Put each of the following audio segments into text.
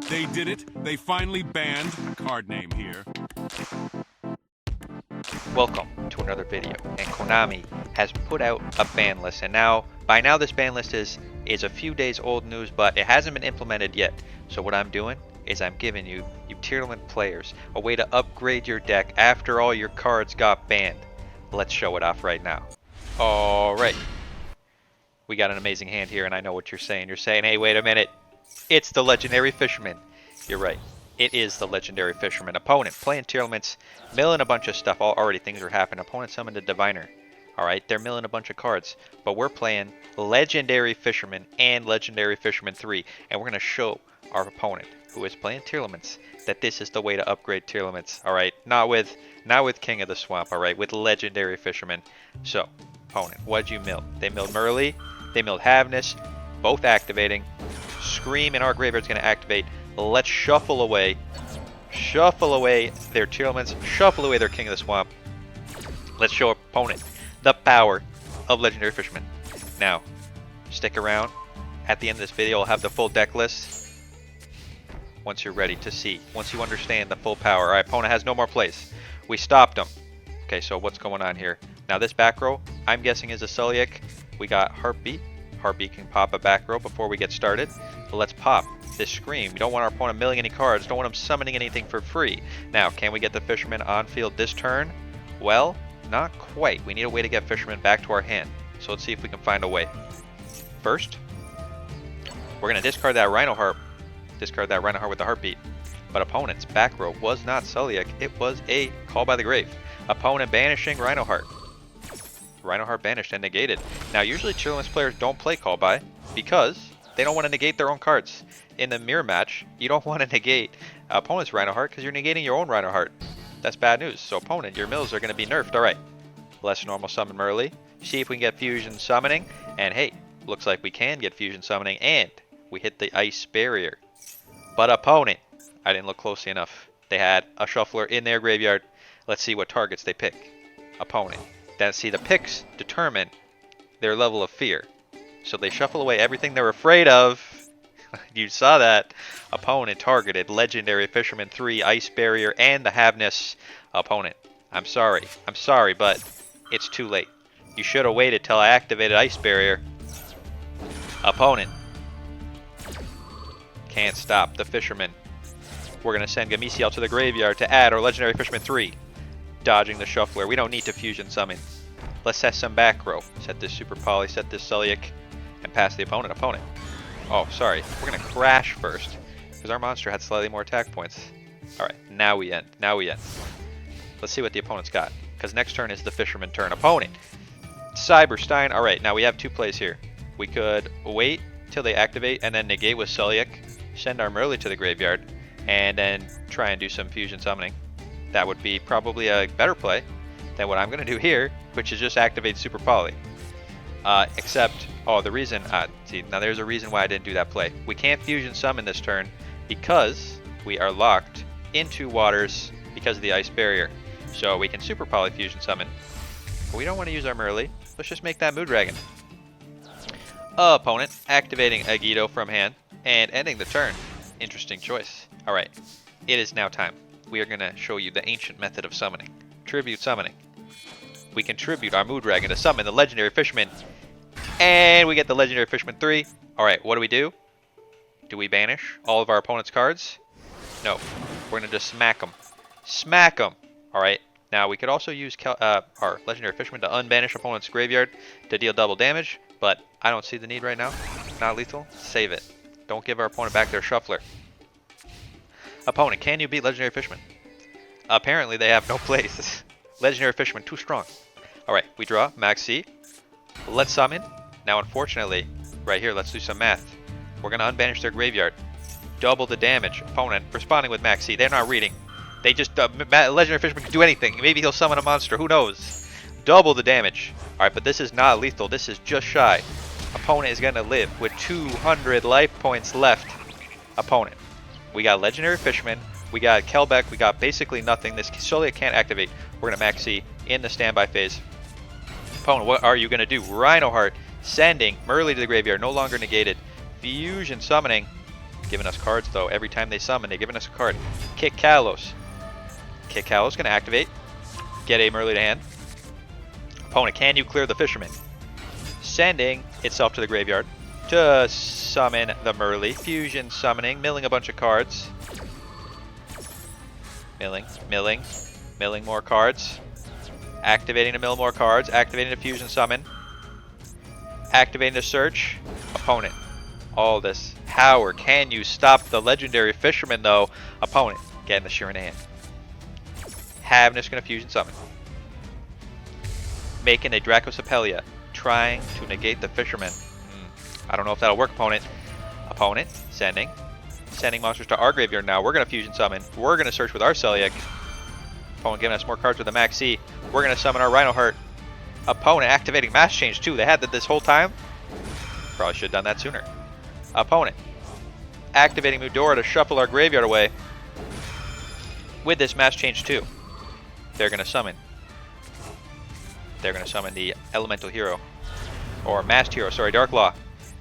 They did it. They finally banned, card name here. Welcome to another video, and Konami has put out a ban list, and by now this ban list is a few days old news, but it hasn't been implemented yet. So what I'm doing is I'm giving you Tearlaments players a way to upgrade your deck after all your cards got banned. Let's show it off right now. Alright, we got an amazing hand here, and I know what you're saying. You're saying, hey, wait a minute, it's the Legendary Fisherman. You're right. It is the Legendary Fisherman. Opponent playing Tearlaments, milling a bunch of stuff. Already things are happening. Opponent summoned a Diviner. Alright, they're milling a bunch of cards. But we're playing Legendary Fisherman and Legendary Fisherman 3. And we're going to show our opponent, who is playing Tearlaments, that this is the way to upgrade Tearlaments. Alright, not with King of the Swamp, alright, with Legendary Fisherman. So, opponent, what'd you mill? They milled Merly, they milled Havness, both activating. Scream in our graveyard's going to activate. Let's shuffle away their Tearlaments, shuffle away their King of the Swamp. Let's show our opponent the power of Legendary Fisherman. Now, stick around. At the end of this video, I'll have the full deck list. Once you're ready to see, once you understand the full power. Alright, opponent has no more plays. We stopped him. Okay, so what's going on here? Now this back row, I'm guessing is a Celiac. We got Heartbeat. Heartbeat can pop a back row before we get started. But let's pop this Scream. We don't want our opponent milling any cards. Don't want him summoning anything for free. Now, can we get the Fisherman on field this turn? Well, not quite. We need a way to get Fisherman back to our hand. So let's see if we can find a way. First, we're going to discard that Rhino Heart. Discard that Rhino Heart with the Heartbeat. But opponent's back row was not Celiac. It was a Call by the Grave. Opponent banishing Rhino Heart. Rhino Heart banished and negated. Now, usually Tearlaments players don't play Call by because they don't want to negate their own cards. In the mirror match, you don't want to negate opponent's Rhino Heart because you're negating your own Rhino Heart. That's bad news. So opponent, your mills are going to be nerfed. Alright, less normal summon Merly. See if we can get fusion summoning. And hey, looks like we can get fusion summoning. And we hit the ice barrier. But opponent, I didn't look closely enough. They had a shuffler in their graveyard. Let's see what targets they pick. Opponent. Then see, the picks determine their level of fear. So they shuffle away everything they're afraid of. You saw that. Opponent targeted Legendary Fisherman 3, Ice Barrier, and the Havness. Opponent, I'm sorry, but it's too late. You should have waited till I activated Ice Barrier. Opponent, can't stop the Fisherman. We're going to send Gamisi out to the graveyard to add our Legendary Fisherman 3. Dodging the Shuffler. We don't need to fusion summon. Let's set some back row. Set this Super Poly, set this Celiac, and pass the opponent. Oh, sorry. We're going to crash first, because our monster had slightly more attack points. Alright, now we end. Let's see what the opponent's got, because next turn is the Fisherman turn. Opponent, Cyberstein. Alright, now we have two plays here. We could wait till they activate and then negate with Celiac, send our Merly to the graveyard, and then try and do some fusion summoning. That would be probably a better play than what I'm going to do here, which is just activate Super Poly. Except, the reason, see, now there's a reason why I didn't do that play. We can't fusion summon this turn because we are locked into waters because of the ice barrier. So we can Super Poly fusion summon. But we don't want to use our Merly. Let's just make that Mood Dragon. Opponent activating a Yugioh from hand and ending the turn. Interesting choice. Alright, it is now time. We are going to show you the ancient method of summoning. Tribute summoning. We can tribute our Mood Dragon to summon the Legendary Fisherman. And we get the Legendary Fisherman 3. Alright, what do? Do we banish all of our opponent's cards? No. We're going to just smack them. Smack them! Alright, now we could also use our Legendary Fisherman to unbanish opponent's graveyard to deal double damage. But I don't see the need right now. Not lethal. Save it. Don't give our opponent back their Shuffler. Opponent, can you beat Legendary Fisherman? Apparently they have no plays. Legendary Fisherman, too strong. Alright, we draw, Max C. Let's summon. Now unfortunately, right here, let's do some math. We're going to unbanish their graveyard. Double the damage. Opponent responding with Max C. They're not reading. They just, Legendary Fisherman can do anything. Maybe he'll summon a monster, who knows? Double the damage. Alright, but this is not lethal. This is just shy. Opponent is going to live with 200 life points left. Opponent. We got Legendary Fisherman, we got Kelbeck, we got basically nothing. This Celiac can't activate. We're going to Maxi in the standby phase. Opponent, what are you going to do? Rhino Heart, sending Merly to the graveyard, no longer negated. Fusion summoning. giving us cards though. Every time they summon, they're giving us a card. Kick Kalos. Kick Kalos gonna activate. Get a Merly to hand. Opponent, can you clear the Fisherman? Sending itself to the graveyard to summon the Merly. Fusion summoning, milling a bunch of cards. Milling more cards. Activating to mill more cards. Activating to fusion summon. Activating to search. Opponent. All this power. Can you stop the legendary Fisherman though? Opponent. Getting the Sheeran hand. Havnus gonna fusion summon. Making a Dracosapelia. Trying to negate the Fisherman. I don't know if that'll work, opponent. Opponent. Sending monsters to our graveyard now. We're gonna fusion summon. We're gonna search with our Celiac. Opponent giving us more cards with the Max C. We're gonna summon our Rhino Heart. Opponent activating Mass Change too. They had that this whole time. Probably should have done that sooner. Opponent activating Mudora to shuffle our graveyard away. With this Mass Change 2, they're gonna summon. They're gonna summon the Elemental Hero, or Masked Hero. Sorry, Darklaw.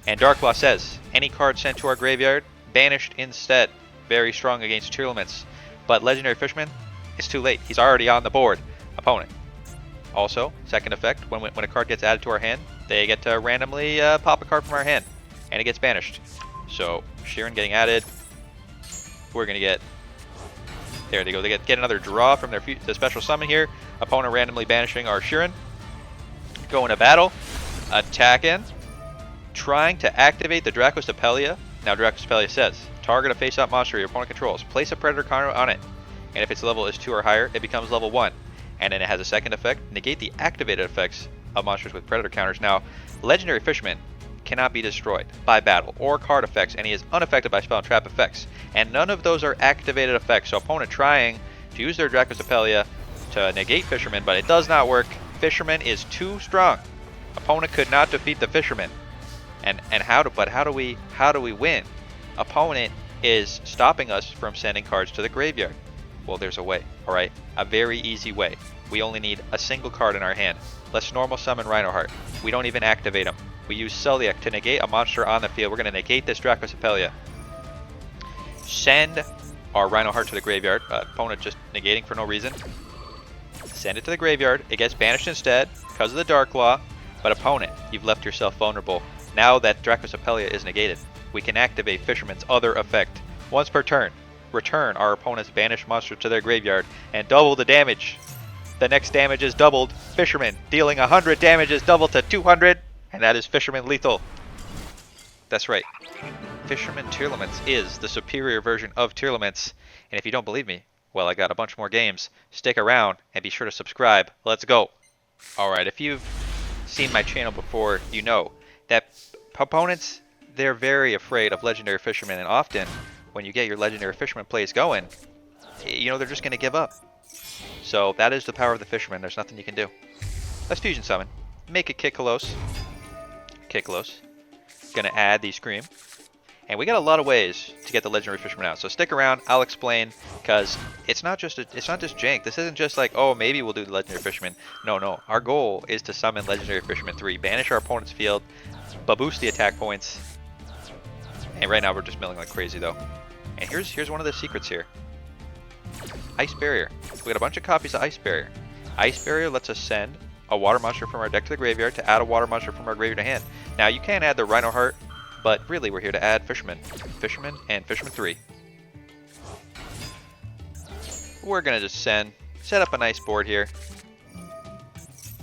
And Darklaw says any card sent to our graveyard banished instead. Very strong against Tearlaments. But Legendary Fisherman, it's too late. He's already on the board. Opponent. Also, second effect, when a card gets added to our hand, they get to randomly pop a card from our hand, and it gets banished. So, Sheeran getting added. We're going to get... There they go. They get another draw from the special summon here. Opponent randomly banishing our Sheeran. Going to battle. Attacking. Trying to activate the Dracosapelia. Now, Dracosapelia says, target a face-up monster your opponent controls. Place a Predator counter on it. And if its level is 2 or higher, it becomes level 1. And then it has a second effect, negate the activated effects of monsters with Predator counters. Now, Legendary Fisherman cannot be destroyed by battle or card effects, and he is unaffected by spell and trap effects. And none of those are activated effects, so opponent trying to use their Dracosapelia to negate Fisherman, but it does not work. Fisherman is too strong. Opponent could not defeat the Fisherman. And how do we win? Opponent is stopping us from sending cards to the graveyard. Well, there's a way, alright? A very easy way. We only need a single card in our hand. Let's normal summon Rhino Heart. We don't even activate him. We use Celiac to negate a monster on the field. We're going to negate this Dracosapelia. Send our Rhino Heart to the graveyard. Opponent just negating for no reason. Send it to the graveyard. It gets banished instead because of the Darklaw. But opponent, you've left yourself vulnerable. Now that Dracosapelia is negated, we can activate Fisherman's other effect. Once per turn, return our opponent's banished monster to their graveyard and double the damage. The next damage is doubled. Fisherman dealing 100 damage is doubled to 200, and that is Fisherman lethal. That's right. Fisherman Tearlaments is the superior version of Tearlaments. And if you don't believe me, well, I got a bunch more games. Stick around and be sure to subscribe. Let's go. Alright, if you've seen my channel before, you know that opponents, they're very afraid of Legendary Fisherman, and often when you get your Legendary Fisherman plays going, you know, they're just going to give up. So that is the power of the Fisherman. There's nothing you can do. Let's fusion summon. Make it Kikalos. Kikalos. Going to add the Scream. And we got a lot of ways to get the Legendary Fisherman out. So stick around. I'll explain, because it's not just jank. This isn't just like, oh, maybe we'll do the Legendary Fisherman. No. Our goal is to summon Legendary Fisherman 3, banish our opponent's field, boost the attack points. And right now we're just milling like crazy though. And here's one of the secrets here. Ice Barrier. We got a bunch of copies of Ice Barrier. Ice Barrier lets us send a water monster from our deck to the graveyard to add a water monster from our graveyard to hand. Now you can add the Rhino Heart, but really we're here to add Fisherman. Fisherman and Fisherman 3. We're gonna just set up a nice board here.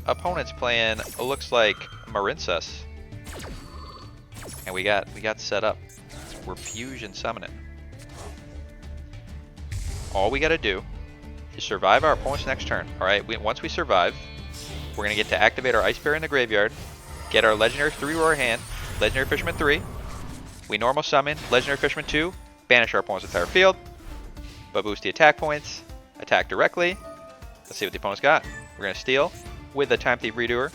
Opponent's playing looks like Marincess. And we got set up. We're fusion summoning. All we gotta do is survive our opponent's next turn. Alright, once we survive, we're gonna get to activate our Ice Bear in the graveyard, get our Legendary 3 to our hand, Legendary Fisherman 3. We normal summon Legendary Fisherman 2, banish our opponent's entire field, but boost the attack points, attack directly. Let's see what the opponent's got. We're gonna steal with the Time Thief Redoer.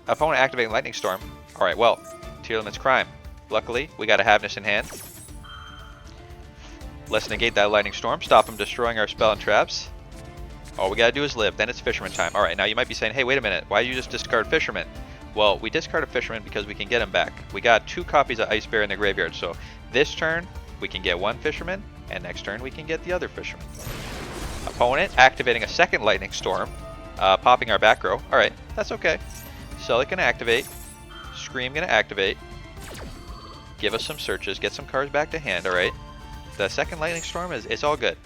Opponent activating Lightning Storm. Alright, well, Tearlaments Crime. Luckily, we got a Havnus in hand. Let's negate that Lightning Storm, stop him destroying our spell and traps. All we gotta do is live, then it's Fisherman time. Alright, now you might be saying, hey, wait a minute, why did you just discard Fisherman? Well, we discard a Fisherman because we can get him back. We got 2 copies of Ice Bear in the graveyard, so this turn, we can get one fisherman, and next turn we can get the other fisherman. Opponent activating a second lightning storm, popping our back row. Alright, that's okay. Celiac gonna activate. Scream gonna activate. Give us some searches, get some cards back to hand, alright. The second lightning storm is all good.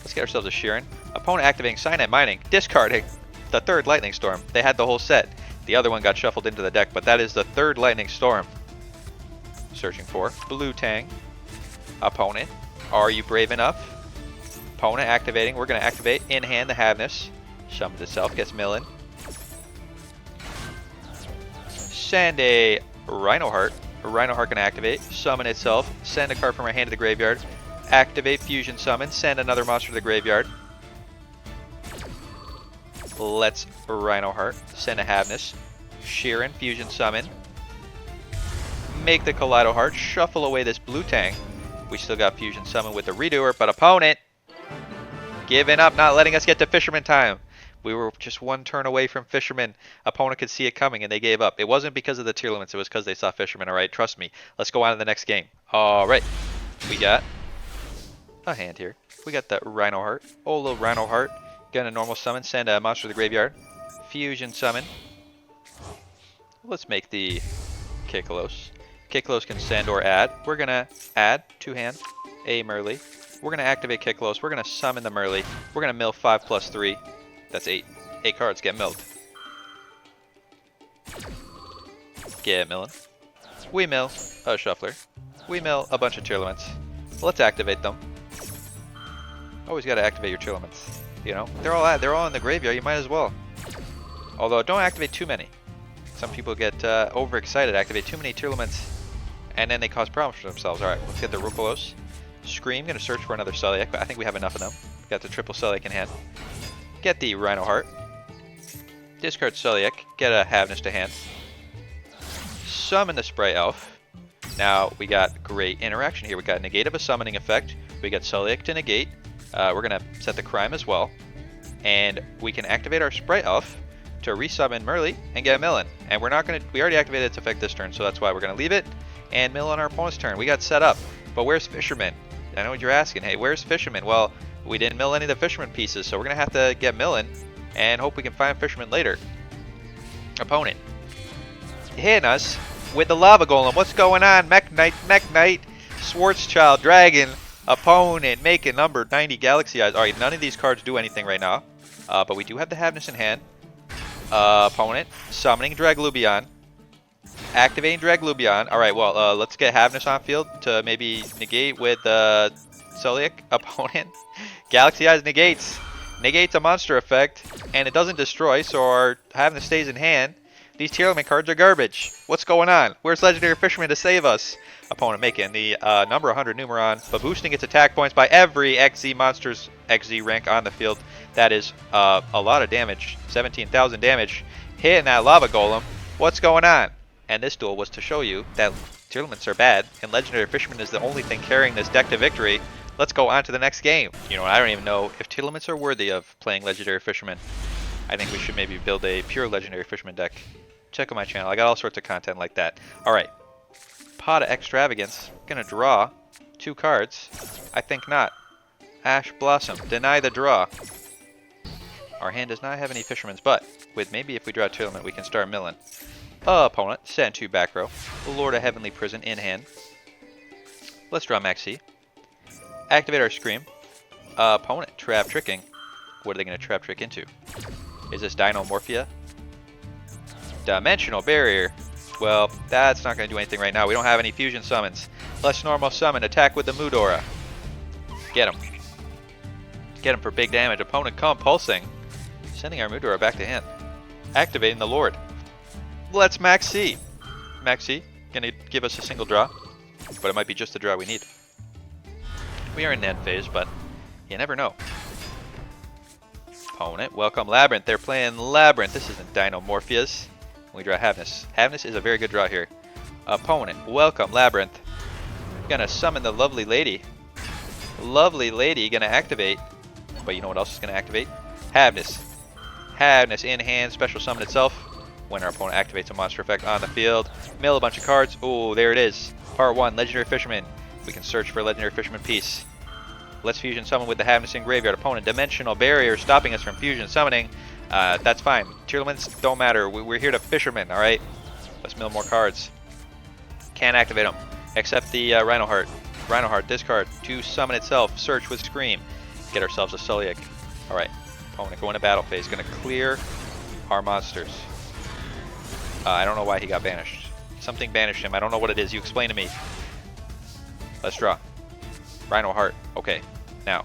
Let's get ourselves a Sheeran. Opponent activating Cyanide Mining, discarding the third lightning storm. They had the whole set. The other one got shuffled into the deck, but that is the third lightning storm. Searching for Blue Tang. Opponent, are you brave enough? Opponent activating. We're going to activate in hand the Havness. Summons itself, gets Millen. Send a Rhino Heart. Rhino Heart going to activate. Summon itself. Send a card from our hand to the graveyard. Activate Fusion Summon. Send another monster to the graveyard. Let's Rhino Heart. Send a Havness. Sheeran. Fusion Summon. Make the Kaleido Heart. Shuffle away this Blue Tang. We still got Fusion Summon with the Redoer, but opponent giving up, not letting us get to Fisherman time. We were just one turn away from Fisherman. Opponent could see it coming and they gave up. It wasn't because of the Tearlaments, it was because they saw Fisherman. Alright, trust me. Let's go on to the next game. Alright, we got a hand here. We got the Rhino Heart. Olo Rhino Heart. Gonna normal summon, send a monster to the graveyard. Fusion Summon. Let's make the Kikalos. Kikalos can send or add. We're gonna add to hand a Merly. We're gonna activate Kikalos. We're gonna summon the Merly. We're gonna mill 5 plus 3. That's 8. 8 cards get milled. Get milling. We mill a Shuffler. We mill a bunch of Tearlaments. Let's activate them. Always gotta activate your Tearlaments. You know, they're all in the graveyard. You might as well. Although don't activate too many. Some people get overexcited. Activate too many Tearlaments, and then they cause problems for themselves. All right, let's get the Rukolos. Scream. Gonna search for another Celiac, but I think we have enough of them. Got the triple Celiac in hand. Get the Rhino Heart. Discard Celiac. Get a Havness to hand. Summon the Spray Elf. Now we got great interaction here. We got negate of a summoning effect. We got Celiac to negate. We're gonna set the crime as well, and we can activate our Spray Elf to resummon Merly and get a Millen. And we're not gonna. We already activated its effect this turn, so that's why we're gonna leave it and mill on our opponent's turn. We got set up. But where's Fisherman? I know what you're asking. Hey, where's Fisherman? Well, we didn't mill any of the Fisherman pieces, so we're gonna have to get milling and hope we can find Fisherman later. Opponent hitting us with the Lava Golem. What's going on? Mech Knight, Schwarzschild, Dragon. Opponent making number 90 Galaxy Eyes. Alright, none of these cards do anything right now. But we do have the Havness in hand. Opponent summoning Draglubion. Activating Draglubion. Alright, well, let's get Havness on field to maybe negate with Celiac. Opponent. Galaxy Eyes negates. Negates a monster effect. And it doesn't destroy, so our Havness stays in hand. These Tearlament cards are garbage. What's going on? Where's Legendary Fisherman to save us? Opponent making the number 100 Numeron, but boosting its attack points by every XZ monster's XZ rank on the field. That is a lot of damage. 17,000 damage. Hitting that Lava Golem. What's going on? And this duel was to show you that Tearlaments are bad, and Legendary Fisherman is the only thing carrying this deck to victory. Let's go on to the next game. You know, I don't even know if Tearlaments are worthy of playing Legendary Fisherman. I think we should maybe build a pure Legendary Fisherman deck. Check out my channel. I got all sorts of content like that. Alright. Pot of Extravagance. Gonna draw 2 cards. I think not. Ash Blossom. Deny the draw. Our hand does not have any Fishermans, but with maybe if we draw a Tearlament, we can start milling. Opponent. Send 2 back row. Lord of Heavenly Prison in hand. Let's draw Maxi. Activate our Scream. Opponent. Trap Tricking. What are they going to Trap Trick into? Is this Dinomorphia? Dimensional Barrier. Well, that's not going to do anything right now. We don't have any fusion summons. Let's normal summon. Attack with the Mudora. Get him. Get him for big damage. Opponent compulsing. Sending our Mudora back to hand. Activating the Lord. Let's Maxi. Maxi. Going to give us a single draw. But it might be just the draw we need. We are in end phase, but you never know. Opponent. Welcome Labyrinth. They're playing Labyrinth. This isn't Dinomorphias. We draw Havness. Havness is a very good draw here. Opponent. Welcome Labyrinth. Gonna summon the Lovely Lady. Lovely Lady gonna activate. But you know what else is gonna activate? Havness. Havness in hand. Special summon itself. When our opponent activates a monster effect on the field. Mill a bunch of cards. Oh, there it is. Part 1, Legendary Fisherman. We can search for Legendary Fisherman piece. Let's fusion summon with the Havness in Graveyard. Opponent, Dimensional Barrier stopping us from fusion summoning. That's fine. Tearlaments don't matter. We're here to Fisherman, alright? Let's mill more cards. Can't activate them. Except the Rhino Heart. Rhino Heart, discard to summon itself. Search with Scream. Get ourselves a Sulliek. Alright. Opponent, go into battle phase. Gonna clear our monsters. I don't know why he got banished. Something banished him. I don't know what it is. You explain to me. Let's draw. Rhino Heart. Okay. Now,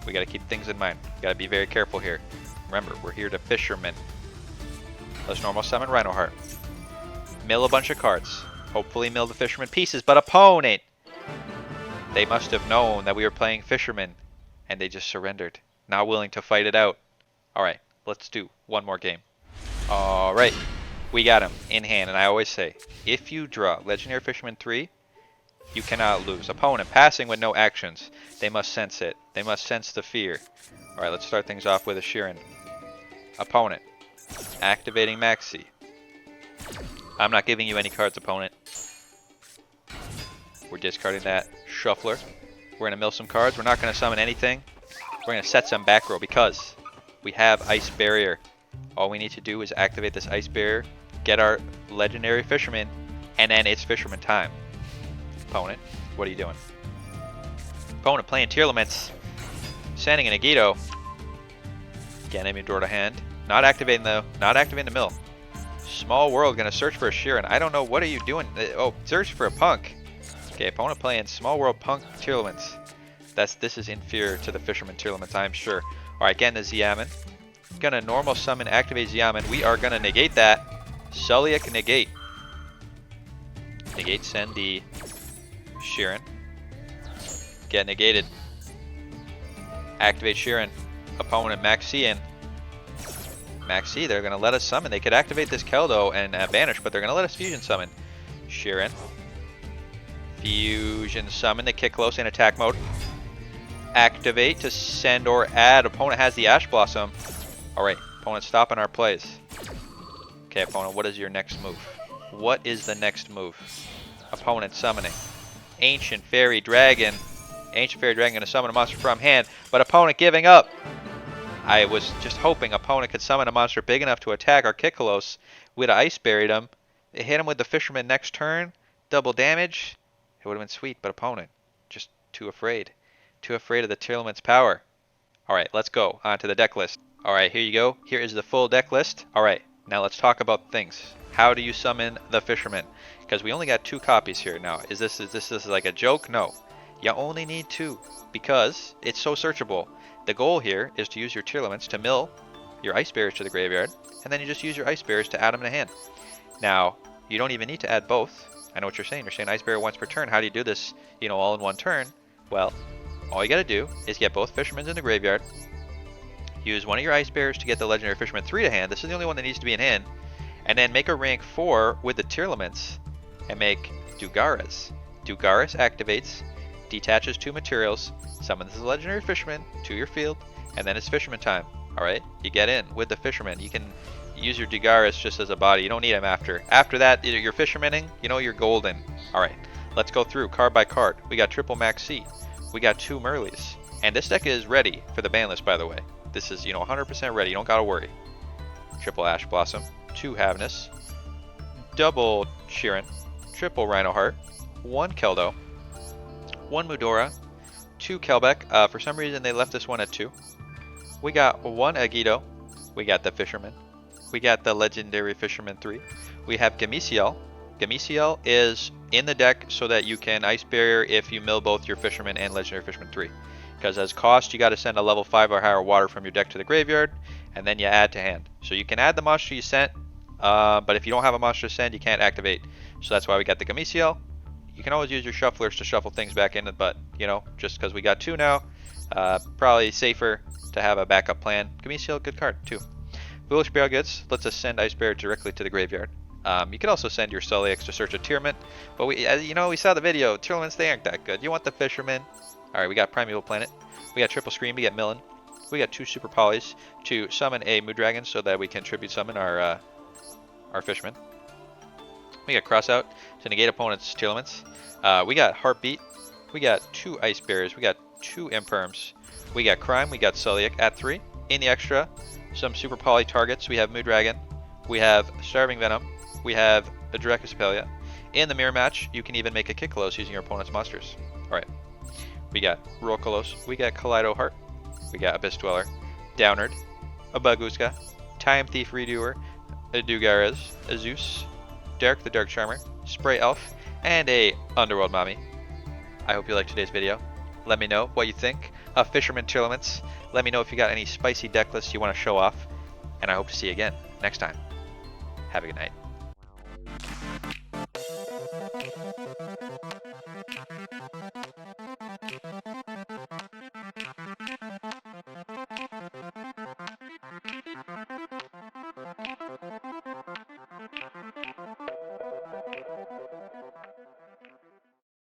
we gotta keep things in mind. We gotta be very careful here. Remember, we're here to Fisherman. Let's normal summon Rhino Heart. Mill a bunch of cards. Hopefully mill the Fisherman pieces, but opponent! They must have known that we were playing Fisherman, and they just surrendered. Not willing to fight it out. Alright, let's do one more game. Alright, we got him in hand, and I always say, if you draw Legendary Fisherman 3, you cannot lose. Opponent passing with no actions. They must sense it. They must sense the fear. Alright, let's start things off with a Sheeran. Opponent. Activating Maxi. I'm not giving you any cards, opponent. We're discarding that Shuffler. We're going to mill some cards. We're not going to summon anything. We're going to set some back row because we have Ice Barrier. All we need to do is activate this Ice Barrier, get our Legendary Fisherman, and then it's Fisherman time. Opponent, what are you doing? Opponent playing Tearlaments. Sending an Yugioh. Again, enemy draw to hand. Not activating the mill. Small World gonna search for a Sheeran. I don't know, what are you doing? Oh, search for a Punk. Okay, opponent playing Small World Punk Tearlaments. This is inferior to the Fisherman Tearlaments, I'm sure. Alright, getting the Xiamen. Gonna normal summon, activate Xiamen. We are gonna negate that. Sulliek negate. Negate, send the Sheeran. Get negated. Activate Sheeran. Opponent Maxi in. Maxi, they're going to let us summon. They could activate this Keldo and banish, but they're going to let us fusion summon. Sheeran. Fusion summon. They kick close in attack mode. Activate to send or add. Opponent has the Ash Blossom. Alright, opponent stopping our plays. Okay, opponent, what is your next move? What is the next move? Opponent summoning. Ancient Fairy Dragon. Ancient Fairy Dragon going to summon a monster from hand, but opponent giving up. I was just hoping opponent could summon a monster big enough to attack our Kikolos. We'd have Ice Buried him. They hit him with the Fisherman next turn. Double damage. It would have been sweet, but opponent just too afraid. Too afraid of the Tearlaments' power. Alright, let's go on to the deck list. Alright, here you go. Here is the full deck list. Alright, now let's talk about things. How do you summon the Fisherman? Because we only got 2 copies here. Now, is this like a joke? No. You only need 2 because it's so searchable. The goal here is to use your Tearlaments to mill your Ice Bears to the graveyard, and then you just use your Ice Bears to add them to hand. Now, you don't even need to add both. I know what you're saying. You're saying Ice Bear once per turn. How do you do this, all in one turn? Well, all you got to do is get both Fishermans in the graveyard, use one of your Ice Bears to get the Legendary Fisherman 3 to hand. This is the only one that needs to be in hand. And then make a rank 4 with the Tearlaments and make Dugaras. Dugaras activates, detaches 2 materials, summons the Legendary Fisherman to your field, and then it's Fisherman time. Alright, you get in with the Fisherman. You can use your Dugaras just as a body. You don't need him after. After that, you're Fishermaning, you're golden. Alright, let's go through card by card. We got triple Maxi. We got 2 Merleys. And this deck is ready for the ban list, by the way. This is, 100% ready. You don't gotta worry. Triple Ash Blossom. 2 Havness. Double Sheeran. Triple Rhino Heart. 1 Keldo. 1 Mudora. 2 Kelbeck. For some reason, they left this one at 2. We got 1 Yugioh. We got the Fisherman. We got the Legendary Fisherman 3. We have Gameciel. Gameciel is in the deck so that you can Ice Barrier if you mill both your Fisherman and Legendary Fisherman 3. Because as cost, you got to send a level 5 or higher water from your deck to the graveyard, and then you add to hand. So you can add the monster you sent, but if you don't have a monster to send, you can't activate. So that's why we got the Gameciel. You can always use your Shufflers to shuffle things back in, but, just because we got 2 now, probably safer to have a backup plan. Gameciel, good card, too. Foolish Burial Goods lets us send Ice Bear directly to the graveyard. You could also send your Sullieks to search a Tearlament, but we saw the video. Tearlaments, they aren't that good. You want the Fisherman. Alright, we got Primeval Planet. We got Triple Scream to get Millen. We got 2 Super Polys to summon a Mood Dragon so that we can tribute summon our Fisherman. We got Crossout to negate opponent's Tearlaments. We got Heartbeat. We got 2 Ice Bears. We got 2 Imperms. We got Crime. We got Sulliak at 3. In the extra, some Super Poly targets. We have Moondragon. We have Starving Venom. We have a Dracospellia. In the mirror match, you can even make a Kiklos using your opponent's monsters. Alright. We got Rokolos. We got Kaleido Heart. We got Abyss Dweller. Downard. A Baguska. Time Thief Redoer. A Dugarez. A Zeus. Derek the Dark Charmer. Spray Elf. And a Underworld Mommy. I hope you liked today's video. Let me know what you think of Fisherman Tearlaments. Let me know if you got any spicy deck lists you want to show off. And I hope to see you again next time. Have a good night.